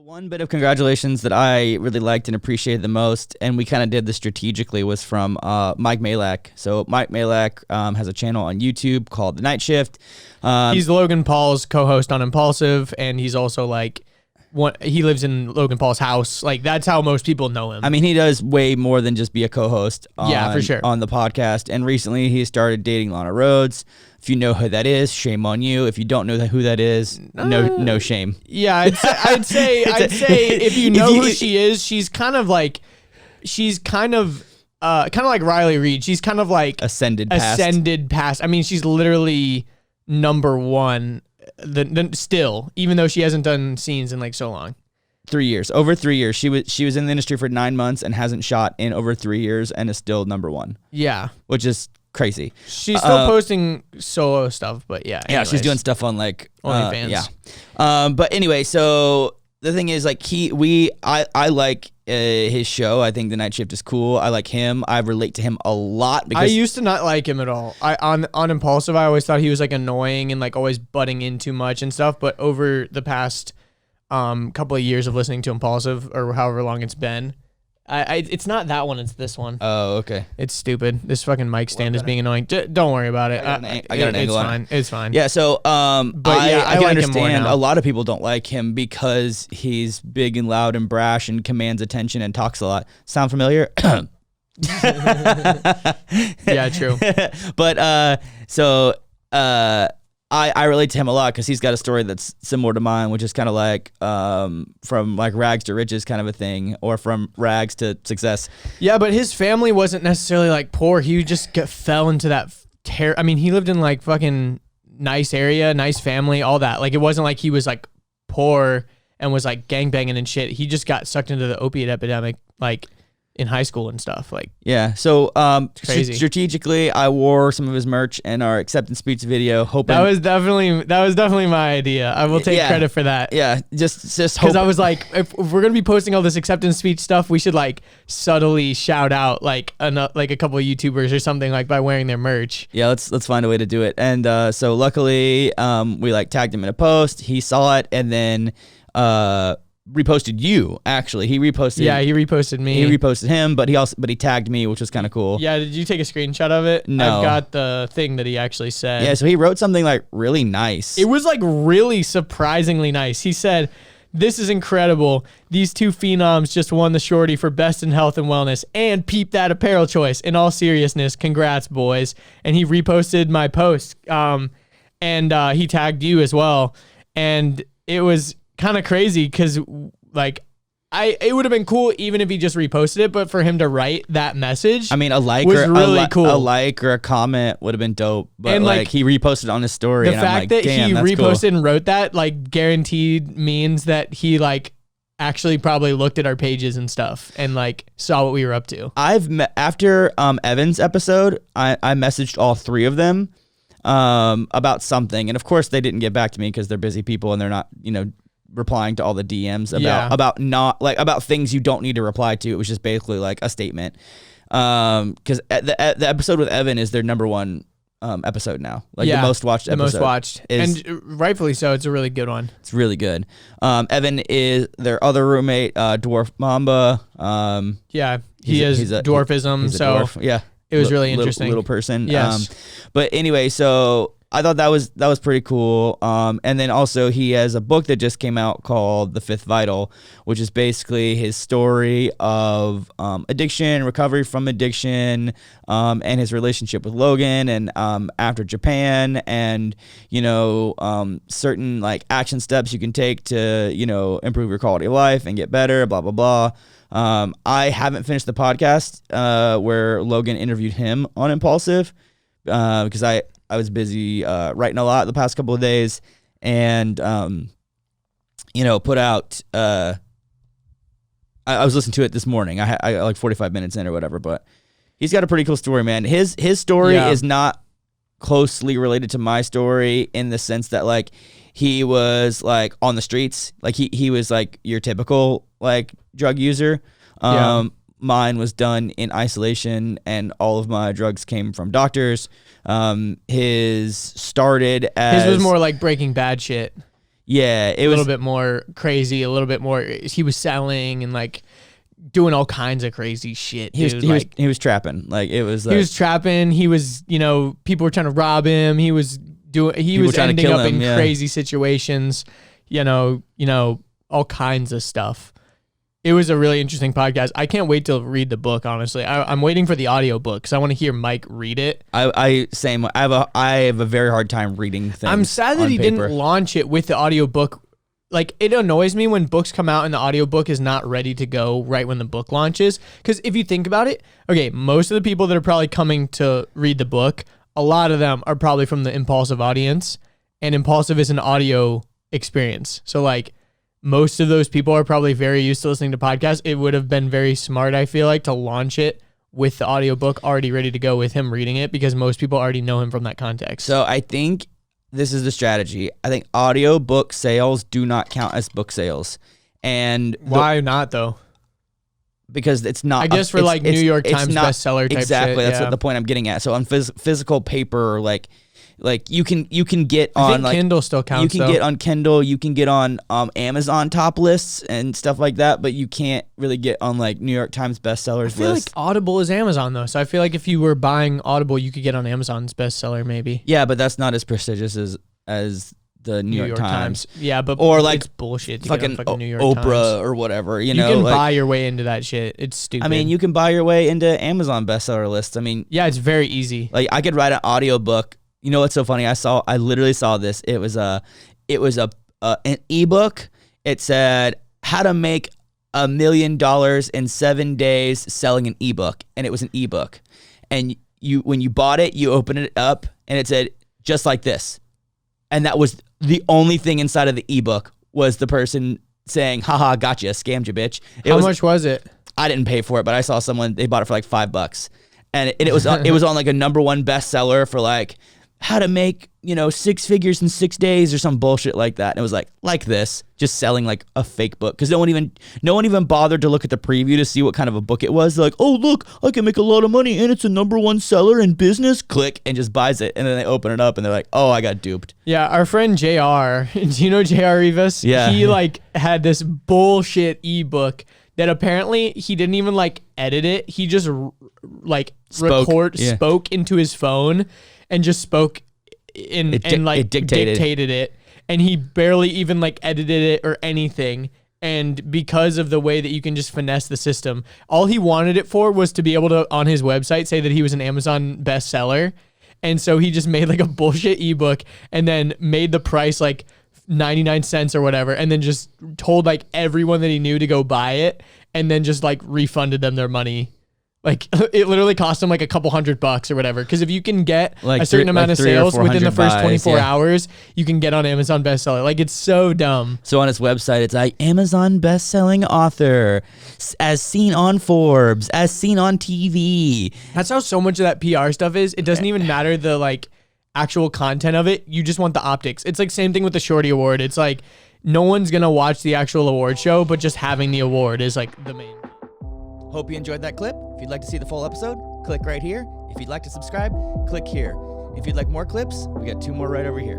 One bit of congratulations that I really liked and appreciated the most, and we kind of did this strategically, was from Mike Majlak. So Mike Majlak has a channel on YouTube called The Night Shift. He's Logan Paul's co-host on Impulsive, and he's also like, he lives in Logan Paul's house. Like, that's how most people know him. I mean, he does way more than just be a co-host for sure. on the podcast. And recently he started dating Lana Rhoades. If you know who that is, shame on you. If you don't know who that is, no shame. Yeah, I'd say if you know who she is, she's kind of like Riley Reid. She's kind of like ascended past. I mean, she's literally number one. Still, even though she hasn't done scenes in like so long. 3 years, over 3 years. She was in the industry for 9 months and hasn't shot in over 3 years and is still number one. Yeah, which is crazy. She's still posting solo stuff, but yeah. Anyways. Yeah, she's doing stuff on like OnlyFans. But anyway, so the thing is, like, I like his show. I think The Night Shift is cool. I like him. I relate to him a lot. Because I used to not like him at all. On Impulsive, I always thought he was like annoying and like always butting in too much and stuff. But over the past couple of years of listening to Impulsive, or however long it's been, it's not that one, it's this one. Oh, okay. It's stupid. This fucking mic stand is being annoying. Don't worry about it. I got an angle on it. It's fine. Yeah, so but yeah, I can like understand a lot of people don't like him because he's big and loud and brash and commands attention and talks a lot. Sound familiar? Yeah, true. But I relate to him a lot because he's got a story that's similar to mine, which is kind of like from like rags to riches kind of a thing, or from rags to success. Yeah, but his family wasn't necessarily like poor. He just fell into that I mean, he lived in like fucking nice area, nice family, all that. Like, it wasn't like he was like poor and was like gangbanging and shit. He just got sucked into the opiate epidemic like in high school and stuff. Like, yeah, so crazy. Strategically, I wore some of his merch in our acceptance speech video, hoping that was definitely my idea. I will take credit for that. Yeah, just because I was like, if we're gonna be posting all this acceptance speech stuff, we should like subtly shout out like a couple of YouTubers or something, like by wearing their merch. Yeah, let's find a way to do it. And so luckily, we like tagged him in a post. He saw it and then reposted you. Actually, he reposted. Yeah, he reposted me. He reposted him, but he tagged me, which was kind of cool. Yeah, did you take a screenshot of it? No, I've got the thing that he actually said. Yeah, so he wrote something like really nice. It was like really surprisingly nice. He said, "This is incredible. These two phenoms just won the shorty for best in health and wellness, and peep that apparel choice. In all seriousness, congrats, boys." And he reposted my post, and he tagged you as well. And it was kind of crazy because like it would have been cool even if he just reposted it, but for him to write that message, I mean, a like was really cool. A like or a comment would have been dope, but and like he reposted on his story. The and fact I'm like, that damn, he that's reposted cool. and wrote that like guaranteed means that he like actually probably looked at our pages and stuff and like saw what we were up to. After Evan's episode, I messaged all three of them about something, and of course they didn't get back to me because they're busy people and they're not, replying to all the DMs about things you don't need to reply to. It was just basically like a statement. Because the episode with Evan is their number one episode now. Like the most watched episode. The most watched. And rightfully so. It's a really good one. It's really good. Evan is their other roommate, Dwarf Mamba. Yeah, he's dwarfism. He's a dwarf. Yeah. It was really interesting. Little person. Yes. But anyway, so I thought that was pretty cool. And then also he has a book that just came out called The Fifth Vital, which is basically his story of addiction, recovery from addiction, and his relationship with Logan, and after Japan, and certain like action steps you can take to improve your quality of life and get better. Blah blah blah. I haven't finished the podcast where Logan interviewed him on Impulsive because I was busy writing a lot the past couple of days, and put out. I was listening to it this morning. I like 45 minutes in or whatever, but he's got a pretty cool story, man. His story is not closely related to my story in the sense that like he was like on the streets, like he was like your typical like drug user. Mine was done in isolation, and all of my drugs came from doctors. His started as... His was more like Breaking Bad shit. Yeah, it a was little bit more crazy, a little bit more. He was selling and like doing all kinds of crazy shit. he was trapping. Like it was like, he was trapping. He was, people were trying to rob him. He was People was trying to ending kill up him, in yeah. crazy situations. All kinds of stuff. It was a really interesting podcast. I can't wait to read the book. Honestly, I'm waiting for the audio book because I want to hear Mike read it. I have a very hard time reading things. I'm sad that on he paper. didn't launch it with the audiobook. Like, it annoys me when books come out and the audiobook is not ready to go right when the book launches. Because if you think about it, okay, most of the people that are probably coming to read the book, a lot of them are probably from the Impulsive audience. And Impulsive is an audio experience. So, like, most of those people are probably very used to listening to podcasts. It would have been very smart, I feel like, to launch it with the audiobook already ready to go with him reading it because most people already know him from that context. So I think this is the strategy. I think audio book sales do not count as book sales. And why not, though? Because it's not. I guess for like New York Times bestseller type exactly, shit. that's what the point I'm getting at. So on physical paper, like you can get on, I think like Kindle still counts. you can though. get on Kindle, you can get on Amazon top lists and stuff like that, but you can't really get on like New York Times bestsellers I feel list. like Audible is Amazon though, so I feel like if you were buying Audible, you could get on Amazon's bestseller maybe. Yeah, but that's not as prestigious as the New York Times. Yeah, but or like it's bullshit. To fucking, get on fucking New York Oprah Times. or whatever. You You know, can like, buy your way into that shit. It's stupid. I mean, you can buy your way into Amazon bestseller lists. I mean, yeah, it's very easy. like I could write an audiobook. You know what's so funny? I literally saw this. It was an ebook. It said how to make $1 million in 7 days selling an ebook, and it was an ebook. And when you bought it, you opened it up, and it said just like this. And that was the only thing inside of the ebook was the person saying, "Haha, gotcha, scammed you, bitch." How much was it? I didn't pay for it, but I saw someone, they bought it for like $5, and it was it was on like a #1 bestseller for like how to make 6 figures in 6 days or some bullshit like that. And it was like this, just selling like a fake book because no one even bothered to look at the preview to see what kind of a book it was. They're like, oh look, I can make a lot of money and it's a #1 seller in business. Click and just buys it, and then they open it up and they're like, oh, I got duped. Yeah, our friend JR, do you know JR Rivas? Yeah. He like had this bullshit ebook that apparently he didn't even like edit it. He just spoke into his phone and just spoke and dictated it. And he barely even like edited it or anything. And because of the way that you can just finesse the system, all he wanted it for was to be able to, on his website, say that he was an Amazon bestseller. And so he just made like a bullshit ebook and then made the price like 99 cents or whatever, and then just told like everyone that he knew to go buy it, and then just like refunded them their money. Like it literally cost him like a couple $100 or whatever. Because if you can get like a certain amount of sales within the first 24 yeah. hours, you can get on Amazon bestseller. Like it's so dumb. So on his website, it's like Amazon best-selling author, as seen on Forbes, as seen on TV. That's how so much of that PR stuff is. It doesn't even matter the like actual content of it. You just want the optics. It's like same thing with the Shorty Award. It's like no one's gonna watch the actual award show, but just having the award is like the main. Hope you enjoyed that clip. If you'd like to see the full episode, click right here. If you'd like to subscribe, click here. If you'd like more clips, we got 2 more right over here.